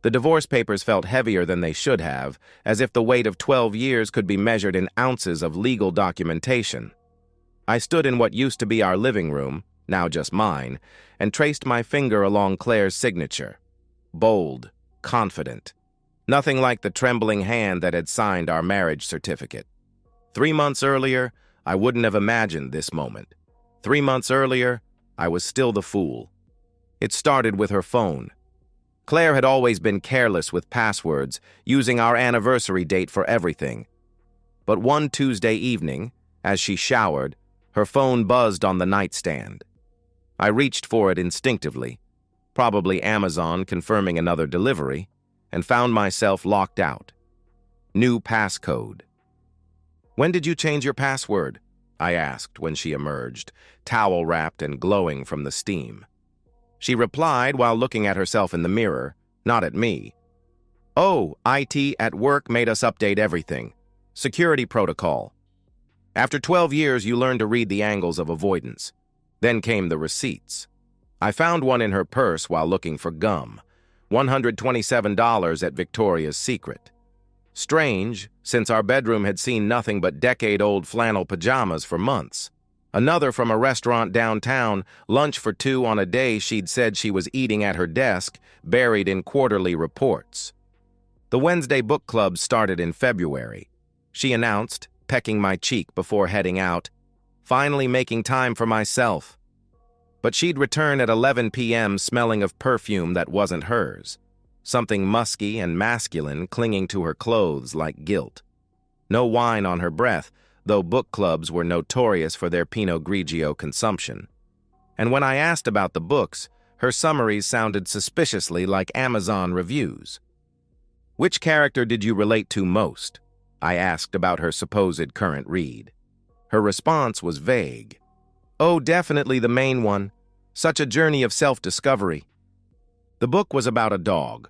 The divorce papers felt heavier than they should have, as if the weight of 12 years could be measured in ounces of legal documentation. I stood in what used to be our living room, now just mine, and traced my finger along Claire's signature. Bold, confident. Nothing like the trembling hand that had signed our marriage certificate. 3 months earlier, I wouldn't have imagined this moment. 3 months earlier, I was still the fool. It started with her phone. Claire had always been careless with passwords, using our anniversary date for everything. But one Tuesday evening, as she showered, her phone buzzed on the nightstand. I reached for it instinctively, probably Amazon confirming another delivery, and found myself locked out. New passcode. "When did you change your password?" I asked when she emerged, towel-wrapped and glowing from the steam. She replied while looking at herself in the mirror, not at me. "Oh, IT at work made us update everything. Security protocol. After 12 years, you learn to read the angles of avoidance." Then came the receipts. I found one in her purse while looking for gum. $127 at Victoria's Secret. Strange, since our bedroom had seen nothing but decade-old flannel pajamas for months. Another from a restaurant downtown, lunch for two on a day she'd said she was eating at her desk, buried in quarterly reports. The Wednesday book club started in February. She announced, pecking my cheek before heading out, "Finally making time for myself." But she'd return at 11 p.m. smelling of perfume that wasn't hers, something musky and masculine clinging to her clothes like guilt. No wine on her breath, though book clubs were notorious for their Pinot Grigio consumption. And when I asked about the books, her summaries sounded suspiciously like Amazon reviews. "Which character did you relate to most?" I asked about her supposed current read. Her response was vague. "Oh, definitely the main one. Such a journey of self-discovery." The book was about a dog.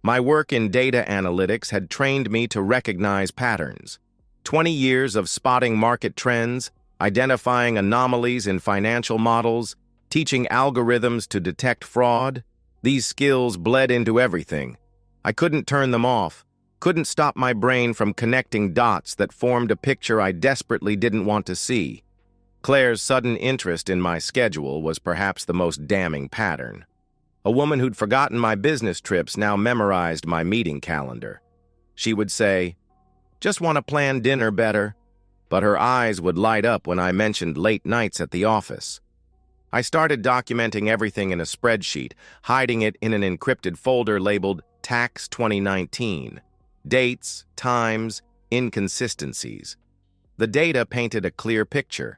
My work in data analytics had trained me to recognize patterns. 20 years of spotting market trends, identifying anomalies in financial models, teaching algorithms to detect fraud. These skills bled into everything. I couldn't turn them off, couldn't stop my brain from connecting dots that formed a picture I desperately didn't want to see. Claire's sudden interest in my schedule was perhaps the most damning pattern. A woman who'd forgotten my business trips now memorized my meeting calendar. She would say, "Just want to plan dinner better," but her eyes would light up when I mentioned late nights at the office. I started documenting everything in a spreadsheet, hiding it in an encrypted folder labeled Tax 2019. Dates, times, inconsistencies. The data painted a clear picture.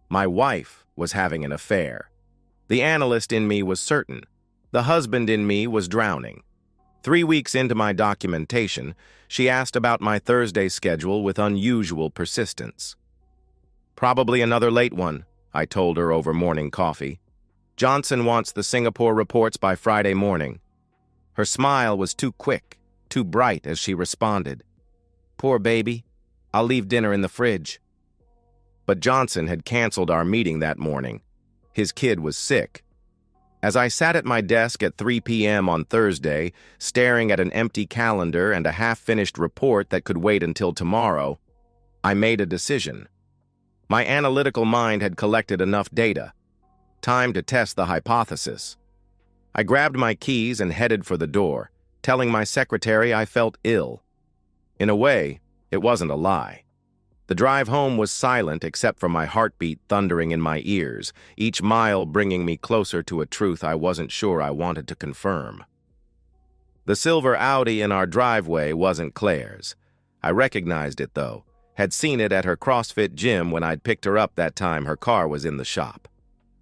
My wife was having an affair. The analyst in me was certain. The husband in me was drowning. 3 weeks into my documentation, she asked about my Thursday schedule with unusual persistence. "Probably another late one," I told her over morning coffee. "Johnson wants the Singapore reports by Friday morning." Her smile was too quick, too bright as she responded, "Poor baby. I'll leave dinner in the fridge." But Johnson had canceled our meeting that morning. His kid was sick. As I sat at my desk at 3 p.m. on Thursday, staring at an empty calendar and a half-finished report that could wait until tomorrow, I made a decision. My analytical mind had collected enough data. Time to test the hypothesis. I grabbed my keys and headed for the door, telling my secretary I felt ill. In a way, it wasn't a lie. The drive home was silent except for my heartbeat thundering in my ears, each mile bringing me closer to a truth I wasn't sure I wanted to confirm. The silver Audi in our driveway wasn't Claire's. I recognized it, though, had seen it at her CrossFit gym when I'd picked her up that time her car was in the shop.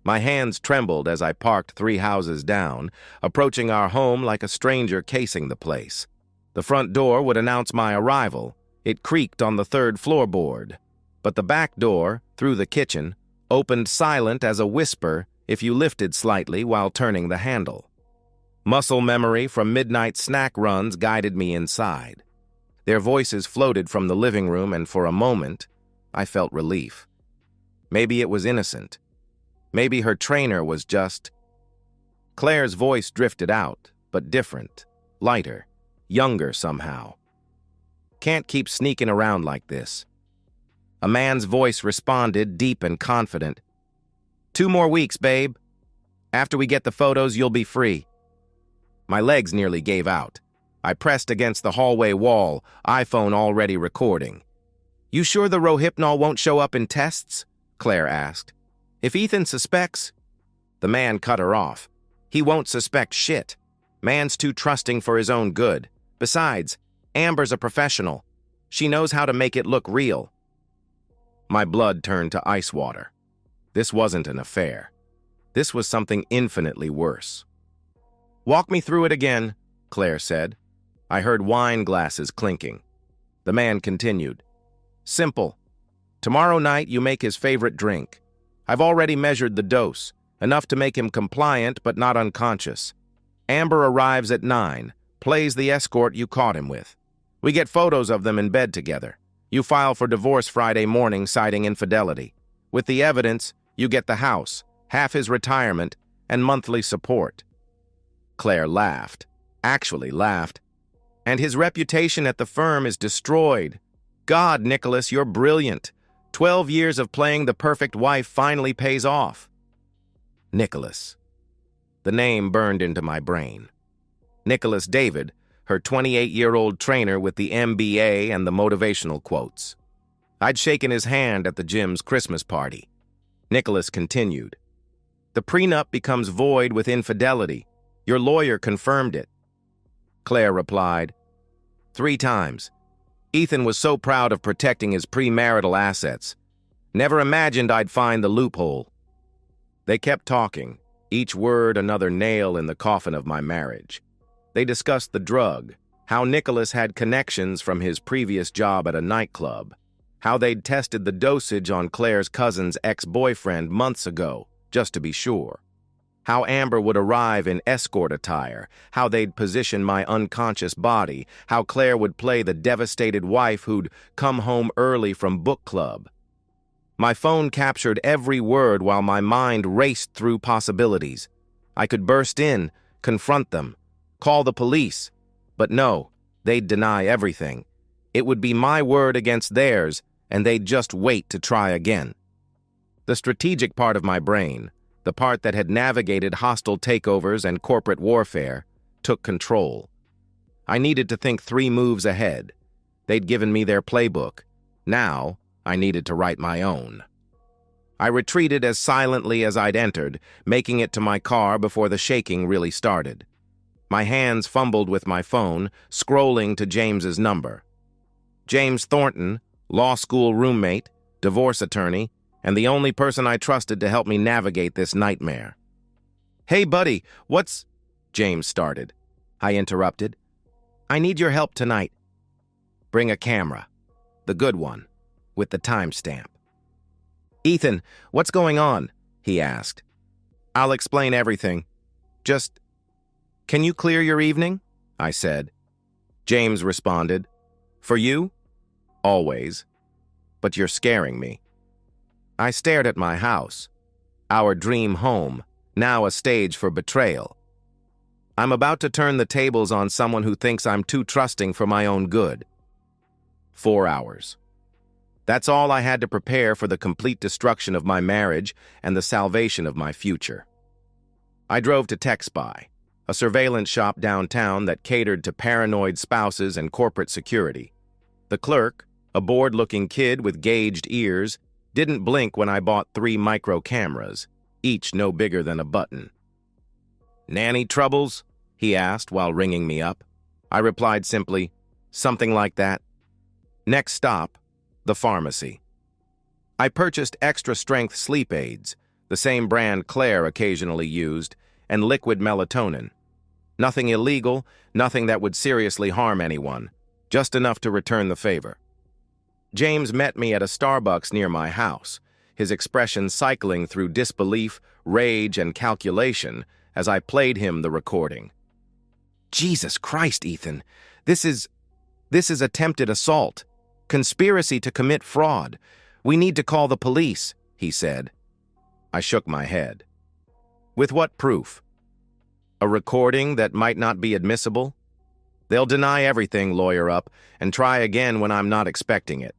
My hands trembled as I parked 3 houses down, approaching our home like a stranger casing the place. The front door would announce my arrival. It creaked on the 3rd floorboard, but the back door, through the kitchen, opened silent as a whisper if you lifted slightly while turning the handle. Muscle memory from midnight snack runs guided me inside. Their voices floated from the living room, and for a moment, I felt relief. Maybe it was innocent. Maybe her trainer was just... Claire's voice drifted out, but different. lighter, younger somehow. Can't keep sneaking around like this. A man's voice responded, deep and confident. 2 more weeks, babe. After we get the photos, you'll be free. My legs nearly gave out. I pressed against the hallway wall, iPhone already recording. You sure the Rohypnol won't show up in tests? Claire asked. If Ethan suspects... The man cut her off. He won't suspect shit. Man's too trusting for his own good. Besides, Amber's a professional. She knows how to make it look real. My blood turned to ice water. This wasn't an affair. This was something infinitely worse. Walk me through it again, Claire said. I heard wine glasses clinking. The man continued. Simple. Tomorrow night you make his favorite drink. I've already measured the dose, enough to make him compliant but not unconscious. Amber arrives at 9, plays the escort you caught him with. We get photos of them in bed together. You file for divorce Friday morning citing infidelity. With the evidence, you get the house, half his retirement, and monthly support. Claire laughed. Actually laughed. And his reputation at the firm is destroyed. God, Nicholas, you're brilliant. 12 years of playing the perfect wife finally pays off. Nicholas. The name burned into my brain. Nicholas David, her 28-year-old trainer with the MBA and the motivational quotes. I'd shaken his hand at the gym's Christmas party. Nicholas continued. The prenup becomes void with infidelity. Your lawyer confirmed it. Claire replied, 3 times. Ethan was so proud of protecting his premarital assets. Never imagined I'd find the loophole. They kept talking, each word another nail in the coffin of my marriage. They discussed the drug, how Nicholas had connections from his previous job at a nightclub, how they'd tested the dosage on Claire's cousin's ex-boyfriend months ago, just to be sure, how Amber would arrive in escort attire, how they'd position my unconscious body, how Claire would play the devastated wife who'd come home early from book club. My phone captured every word while my mind raced through possibilities. I could burst in, confront them, call the police. But no, they'd deny everything. It would be my word against theirs, and they'd just wait to try again. The strategic part of my brain, the part that had navigated hostile takeovers and corporate warfare, took control. I needed to think 3 moves ahead. They'd given me their playbook. Now, I needed to write my own. I retreated as silently as I'd entered, making it to my car before the shaking really started. My hands fumbled with my phone, scrolling to James's number. James Thornton, law school roommate, divorce attorney, and the only person I trusted to help me navigate this nightmare. Hey, buddy, what's... James started. I interrupted. I need your help tonight. Bring a camera. The good one. With the timestamp. Ethan, what's going on? He asked. I'll explain everything. Just, can you clear your evening? I said. James responded. For you? Always. But you're scaring me. I stared at my house. Our dream home, now a stage for betrayal. I'm about to turn the tables on someone who thinks I'm too trusting for my own good. 4 hours. That's all I had to prepare for the complete destruction of my marriage and the salvation of my future. I drove to TechSpy, a surveillance shop downtown that catered to paranoid spouses and corporate security. The clerk, a bored-looking kid with gauged ears, didn't blink when I bought 3 micro cameras, each no bigger than a button. Nanny troubles? He asked while ringing me up. I replied simply, something like that. Next stop, the pharmacy. I purchased extra-strength sleep aids, the same brand Claire occasionally used, and liquid melatonin. Nothing illegal, nothing that would seriously harm anyone, just enough to return the favor. James met me at a Starbucks near my house, his expression cycling through disbelief, rage, and calculation as I played him the recording. Jesus Christ, Ethan, this is attempted assault. Conspiracy to commit fraud. We need to call the police, he said. I shook my head. With what proof? A recording that might not be admissible? They'll deny everything, lawyer up, and try again when I'm not expecting it.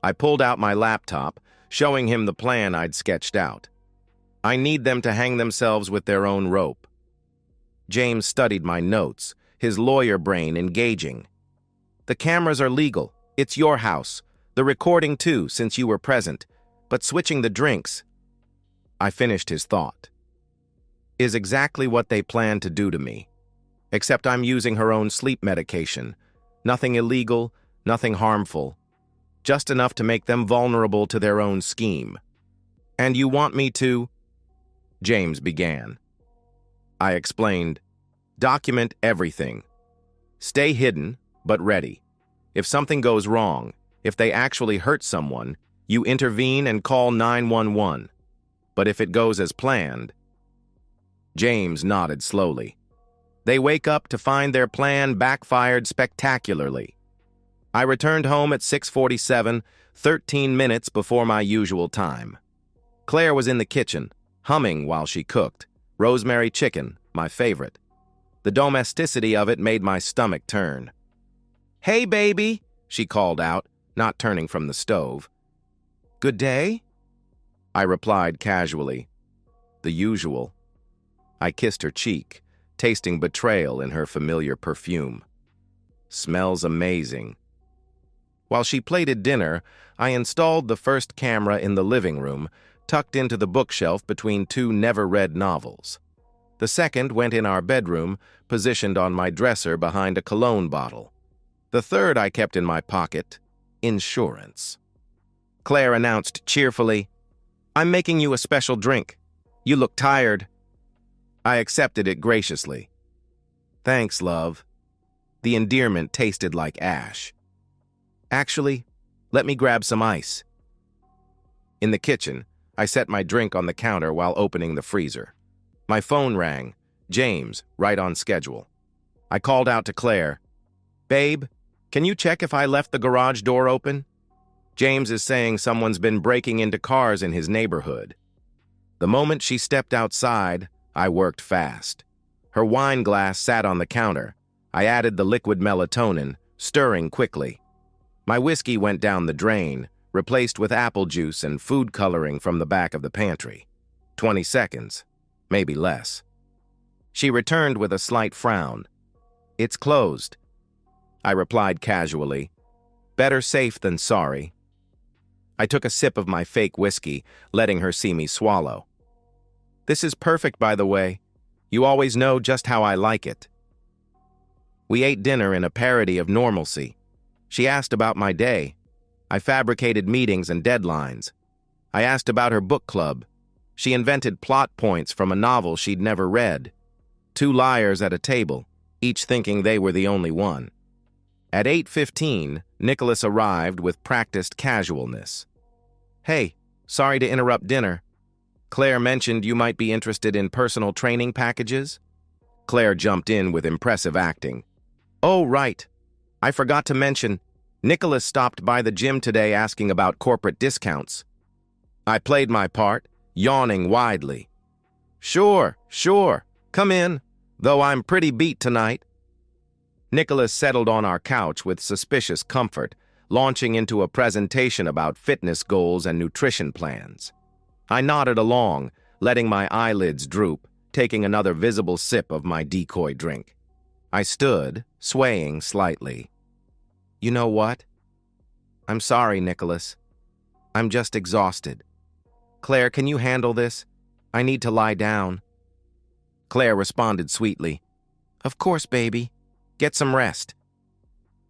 I pulled out my laptop, showing him the plan I'd sketched out. I need them to hang themselves with their own rope. James studied my notes, his lawyer brain engaging. The cameras are legal. It's your house. The recording too, since you were present. But switching the drinks, I finished his thought, is exactly what they plan to do to me. Except I'm using her own sleep medication. Nothing illegal, nothing harmful. Just enough to make them vulnerable to their own scheme. And you want me to? James began. I explained, document everything. Stay hidden, but ready. If something goes wrong, if they actually hurt someone, you intervene and call 911. But if it goes as planned... James nodded slowly. They wake up to find their plan backfired spectacularly. I returned home at 6:47, 13 minutes before my usual time. Claire was in the kitchen, humming while she cooked. Rosemary chicken, my favorite. The domesticity of it made my stomach turn. "Hey, baby," she called out, not turning from the stove. "Good day?" I replied casually. The usual. I kissed her cheek, tasting betrayal in her familiar perfume. Smells amazing. While she plated dinner, I installed the first camera in the living room, tucked into the bookshelf between two never-read novels. The second went in our bedroom, positioned on my dresser behind a cologne bottle. The third I kept in my pocket, insurance. Claire announced cheerfully, "I'm making you a special drink. You look tired." I accepted it graciously. "Thanks, love." The endearment tasted like ash. "Actually, let me grab some ice." In the kitchen, I set my drink on the counter while opening the freezer. My phone rang. James, right on schedule. I called out to Claire, "Babe, can you check if I left the garage door open? James is saying someone's been breaking into cars in his neighborhood." The moment she stepped outside, I worked fast. Her wine glass sat on the counter. I added the liquid melatonin, stirring quickly. My whiskey went down the drain, replaced with apple juice and food coloring from the back of the pantry. 20 seconds, maybe less. She returned with a slight frown. "It's closed." I replied casually, "Better safe than sorry." I took a sip of my fake whiskey, letting her see me swallow. "This is perfect, by the way. You always know just how I like it." We ate dinner in a parody of normalcy. She asked about my day. I fabricated meetings and deadlines. I asked about her book club. She invented plot points from a novel she'd never read. Two liars at a table, each thinking they were the only one. At 8:15, Nicholas arrived with practiced casualness. "Hey, sorry to interrupt dinner. Claire mentioned you might be interested in personal training packages." Claire jumped in with impressive acting. "Oh, right. I forgot to mention, Nicholas stopped by the gym today asking about corporate discounts." I played my part, yawning widely. Sure. Come in, though I'm pretty beat tonight." Nicholas settled on our couch with suspicious comfort, launching into a presentation about fitness goals and nutrition plans. I nodded along, letting my eyelids droop, taking another visible sip of my decoy drink. I stood, swaying slightly. "You know what? I'm sorry, Nicholas. I'm just exhausted. Claire, can you handle this? I need to lie down." Claire responded sweetly, "Of course, baby. Get some rest."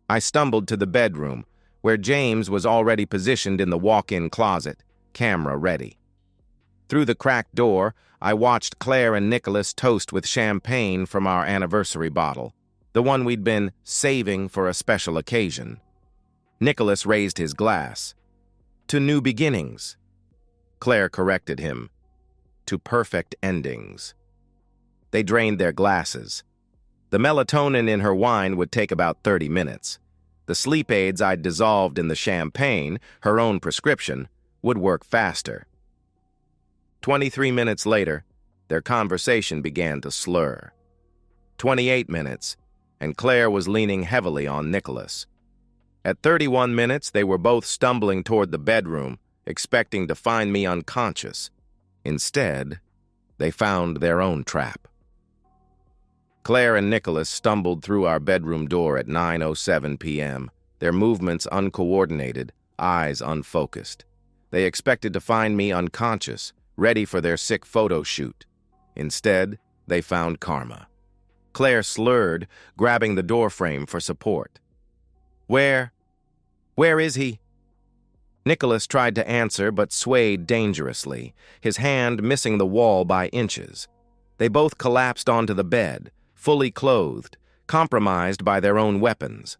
I stumbled to the bedroom, where James was already positioned in the walk-in closet, camera ready. Through the cracked door, I watched Claire and Nicholas toast with champagne from our anniversary bottle, the one we'd been saving for a special occasion. Nicholas raised his glass. "To new beginnings." Claire corrected him. "To perfect endings." They drained their glasses. The melatonin in her wine would take about 30 minutes. The sleep aids I'd dissolved in the champagne, her own prescription, would work faster. 23 minutes later, their conversation began to slur. 28 minutes, and Claire was leaning heavily on Nicholas. At 31 minutes, they were both stumbling toward the bedroom, expecting to find me unconscious. Instead, they found their own trap. Claire and Nicholas stumbled through our bedroom door at 9:07 p.m., their movements uncoordinated, eyes unfocused. They expected to find me unconscious, ready for their sick photo shoot. Instead, they found karma. Claire slurred, grabbing the doorframe for support. Where is he?" Nicholas tried to answer but swayed dangerously, his hand missing the wall by inches. They both collapsed onto the bed, fully clothed, compromised by their own weapons.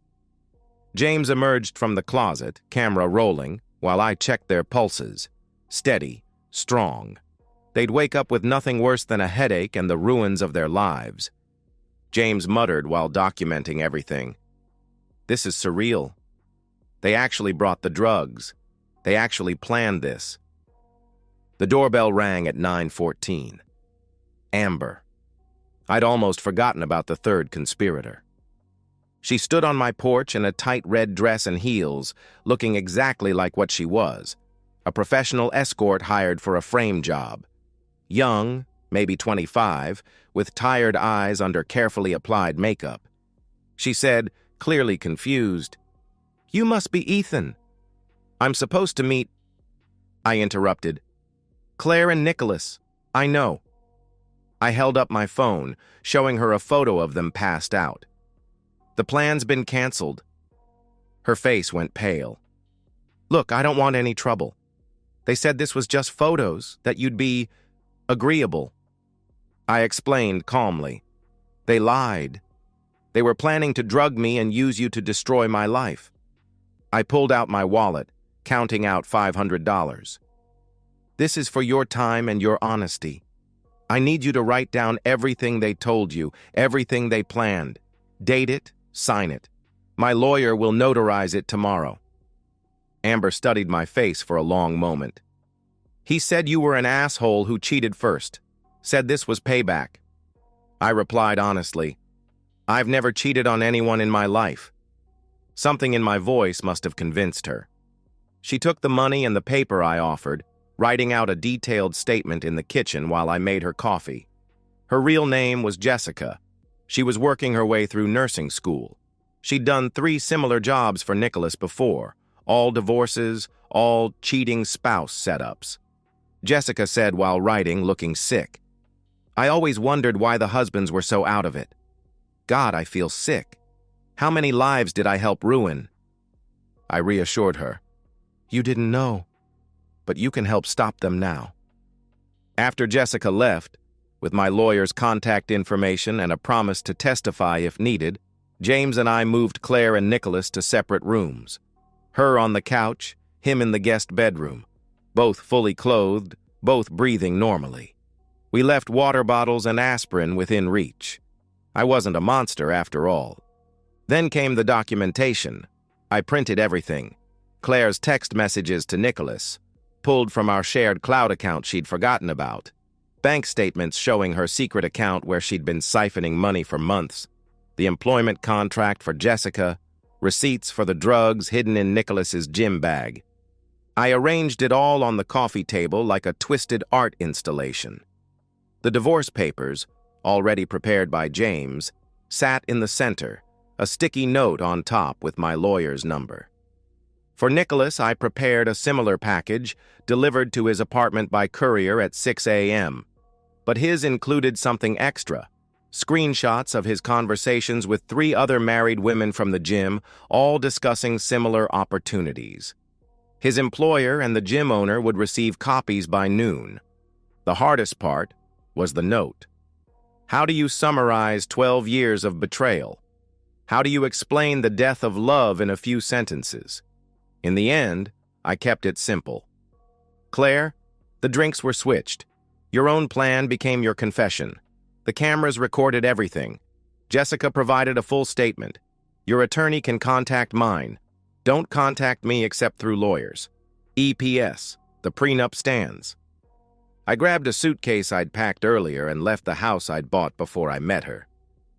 James emerged from the closet, camera rolling, while I checked their pulses. Steady, strong. They'd wake up with nothing worse than a headache and the ruins of their lives. James muttered while documenting everything. "This is surreal. They actually brought the drugs. They actually planned this." The doorbell rang at 9:14. Amber. I'd almost forgotten about the third conspirator. She stood on my porch in a tight red dress and heels, looking exactly like what she was, a professional escort hired for a frame job. Young, maybe 25, with tired eyes under carefully applied makeup. She said, clearly confused, "You must be Ethan. I'm supposed to meet—" I interrupted. "Claire and Nicholas. I know." I held up my phone, showing her a photo of them passed out. "The plan's been canceled." Her face went pale. "Look, I don't want any trouble. They said this was just photos, that you'd be agreeable." I explained calmly. "They lied. They were planning to drug me and use you to destroy my life." I pulled out my wallet, counting out $500. "This is for your time and your honesty. I need you to write down everything they told you, everything they planned. Date it, sign it. My lawyer will notarize it tomorrow." Amber studied my face for a long moment. "He said you were an asshole who cheated first. Said this was payback." I replied honestly, "I've never cheated on anyone in my life." Something in my voice must have convinced her. She took the money and the paper I offered, writing out a detailed statement in the kitchen while I made her coffee. Her real name was Jessica. She was working her way through nursing school. She'd done 3 similar jobs for Nicholas before, all divorces, all cheating spouse setups. Jessica said while writing, looking sick, "I always wondered why the husbands were so out of it. God, I feel sick. How many lives did I help ruin?" I reassured her. "You didn't know, but you can help stop them now." After Jessica left, with my lawyer's contact information and a promise to testify if needed, James and I moved Claire and Nicholas to separate rooms. Her on the couch, him in the guest bedroom, both fully clothed, both breathing normally. We left water bottles and aspirin within reach. I wasn't a monster after all. Then came the documentation. I printed everything. Claire's text messages to Nicholas, pulled from our shared cloud account she'd forgotten about, bank statements showing her secret account where she'd been siphoning money for months, the employment contract for Jessica, receipts for the drugs hidden in Nicholas's gym bag. I arranged it all on the coffee table like a twisted art installation. The divorce papers, already prepared by James, sat in the center, a sticky note on top with my lawyer's number. For Nicholas, I prepared a similar package delivered to his apartment by courier at 6 a.m., but his included something extra, screenshots of his conversations with 3 other married women from the gym, all discussing similar opportunities. His employer and the gym owner would receive copies by noon. The hardest part was the note. How do you summarize 12 years of betrayal? How do you explain the death of love in a few sentences? In the end, I kept it simple. Claire, the drinks were switched. Your own plan became your confession. The cameras recorded everything. Jessica provided a full statement. Your attorney can contact mine. Don't contact me except through lawyers. EPS, the prenup stands. I grabbed a suitcase I'd packed earlier and left the house I'd bought before I met her.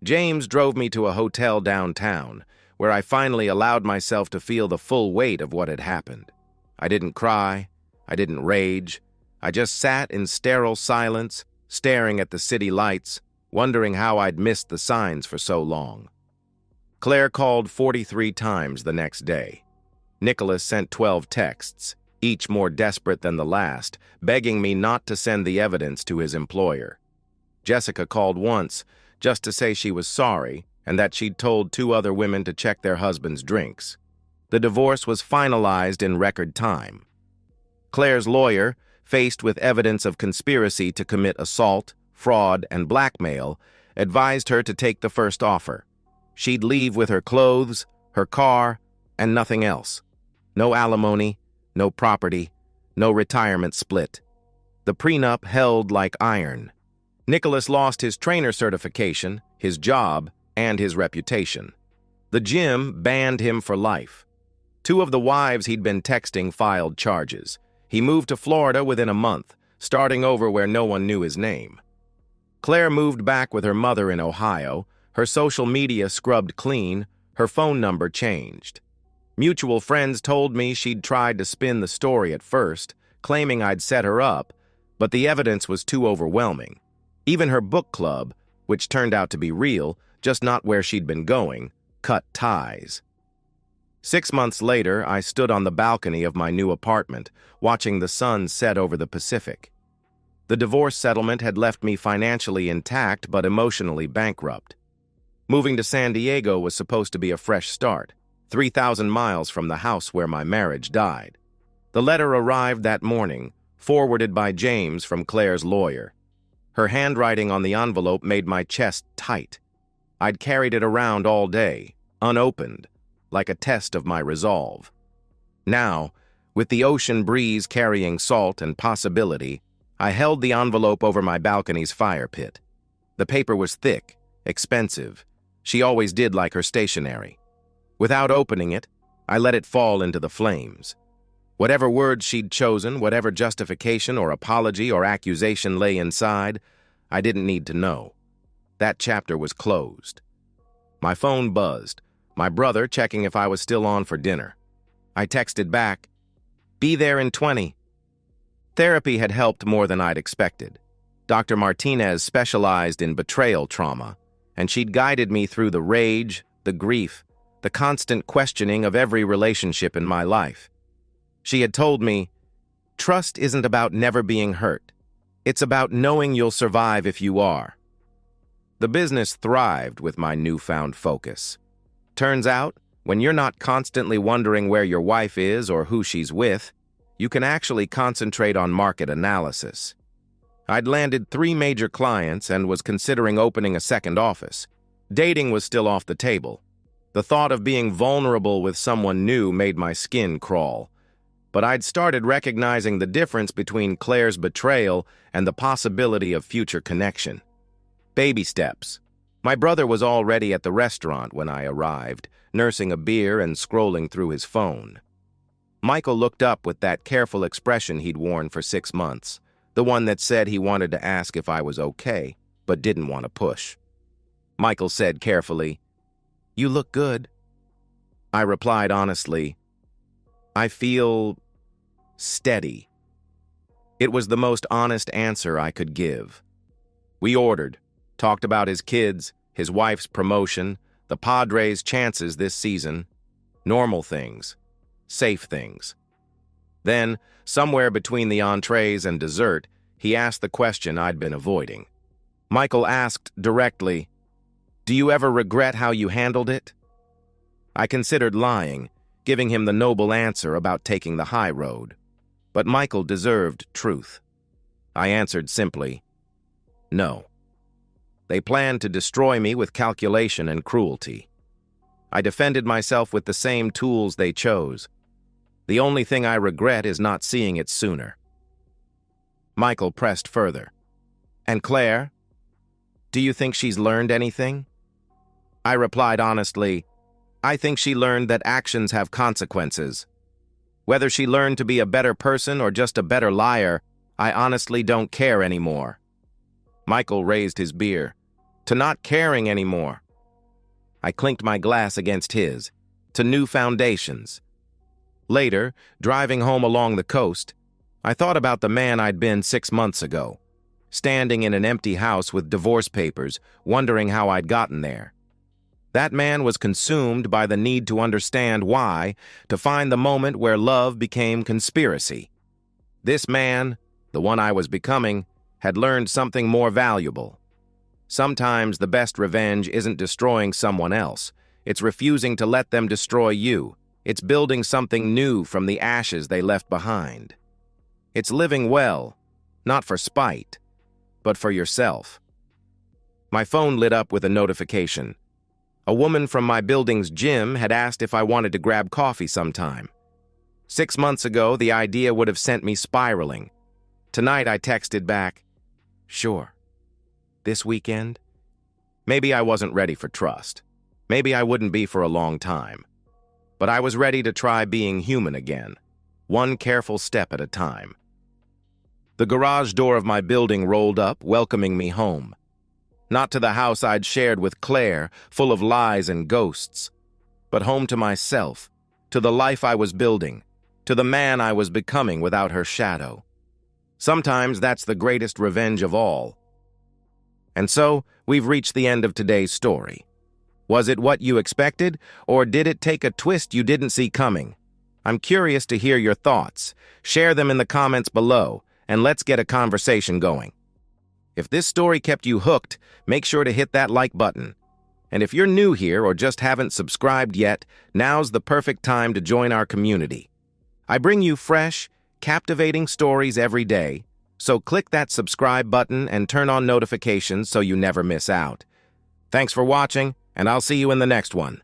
James drove me to a hotel downtown, where I finally allowed myself to feel the full weight of what had happened. I didn't cry. I didn't rage. I just sat in sterile silence, staring at the city lights, wondering how I'd missed the signs for so long. Claire called 43 times the next day. Nicholas sent 12 texts, each more desperate than the last, begging me not to send the evidence to his employer. Jessica called once, just to say she was sorry and that she'd told 2 other women to check their husbands' drinks. The divorce was finalized in record time. Claire's lawyer, faced with evidence of conspiracy to commit assault, fraud, and blackmail, advised her to take the first offer. She'd leave with her clothes, her car, and nothing else. No alimony, no property, no retirement split. The prenup held like iron. Nicholas lost his trainer certification, his job, and his reputation. The gym banned him for life. 2 of the wives he'd been texting filed charges. He moved to Florida within a month, starting over where no one knew his name. Claire moved back with her mother in Ohio, her social media scrubbed clean, her phone number changed. Mutual friends told me she'd tried to spin the story at first, claiming I'd set her up, but the evidence was too overwhelming. Even her book club, which turned out to be real, just not where she'd been going, cut ties. 6 months later, I stood on the balcony of my new apartment, watching the sun set over the Pacific. The divorce settlement had left me financially intact but emotionally bankrupt. Moving to San Diego was supposed to be a fresh start, 3,000 miles from the house where my marriage died. The letter arrived that morning, forwarded by James from Claire's lawyer. Her handwriting on the envelope made my chest tight. I'd carried it around all day, unopened, like a test of my resolve. Now, with the ocean breeze carrying salt and possibility, I held the envelope over my balcony's fire pit. The paper was thick, expensive. She always did like her stationery. Without opening it, I let it fall into the flames. Whatever words she'd chosen, whatever justification or apology or accusation lay inside, I didn't need to know. That chapter was closed. My phone buzzed, my brother checking if I was still on for dinner. I texted back, "Be there in 20. Therapy had helped more than I'd expected. Dr. Martinez specialized in betrayal trauma, and she'd guided me through the rage, the grief, the constant questioning of every relationship in my life. She had told me, "Trust isn't about never being hurt. It's about knowing you'll survive if you are." The business thrived with my newfound focus. Turns out, when you're not constantly wondering where your wife is or who she's with, you can actually concentrate on market analysis. I'd landed 3 major clients and was considering opening a second office. Dating was still off the table. The thought of being vulnerable with someone new made my skin crawl. But I'd started recognizing the difference between Claire's betrayal and the possibility of future connection. Baby steps. My brother was already at the restaurant when I arrived, nursing a beer and scrolling through his phone. Michael looked up with that careful expression he'd worn for 6 months, the one that said he wanted to ask if I was okay, but didn't want to push. Michael said carefully, "You look good." I replied honestly, "I feel steady." It was the most honest answer I could give. We ordered, talked about his kids, his wife's promotion, the Padres' chances this season, normal things, safe things. Then, somewhere between the entrees and dessert, he asked the question I'd been avoiding. Michael asked directly, "Do you ever regret how you handled it?" I considered lying, giving him the noble answer about taking the high road. But Michael deserved truth. I answered simply, "No." They planned to destroy me with calculation and cruelty. I defended myself with the same tools they chose. The only thing I regret is not seeing it sooner. Michael pressed further. "And Claire? Do you think she's learned anything?" I replied honestly, "I think she learned that actions have consequences. Whether she learned to be a better person or just a better liar, I honestly don't care anymore." Michael raised his beer. to not caring anymore. I clinked my glass against his, to new foundations. Later, driving home along the coast, I thought about the man I'd been 6 months ago, standing in an empty house with divorce papers, wondering how I'd gotten there. That man was consumed by the need to understand why, to find the moment where love became conspiracy. This man, the one I was becoming, had learned something more valuable. Sometimes the best revenge isn't destroying someone else. It's refusing to let them destroy you. It's building something new from the ashes they left behind. It's living well, not for spite, but for yourself. My phone lit up with a notification. A woman from my building's gym had asked if I wanted to grab coffee sometime. 6 months ago, the idea would have sent me spiraling. Tonight, I texted back, "Sure." This weekend? Maybe I wasn't ready for trust. Maybe I wouldn't be for a long time. But I was ready to try being human again, one careful step at a time. The garage door of my building rolled up, welcoming me home. Not to the house I'd shared with Claire, full of lies and ghosts, but home to myself, to the life I was building, to the man I was becoming without her shadow. Sometimes that's the greatest revenge of all. And so, we've reached the end of today's story. Was it what you expected, or did it take a twist you didn't see coming? I'm curious to hear your thoughts. Share them in the comments below, and let's get a conversation going. If this story kept you hooked, make sure to hit that like button. And if you're new here or just haven't subscribed yet, now's the perfect time to join our community. I bring you fresh, captivating stories every day, so click that subscribe button and turn on notifications so you never miss out. Thanks for watching, and I'll see you in the next one.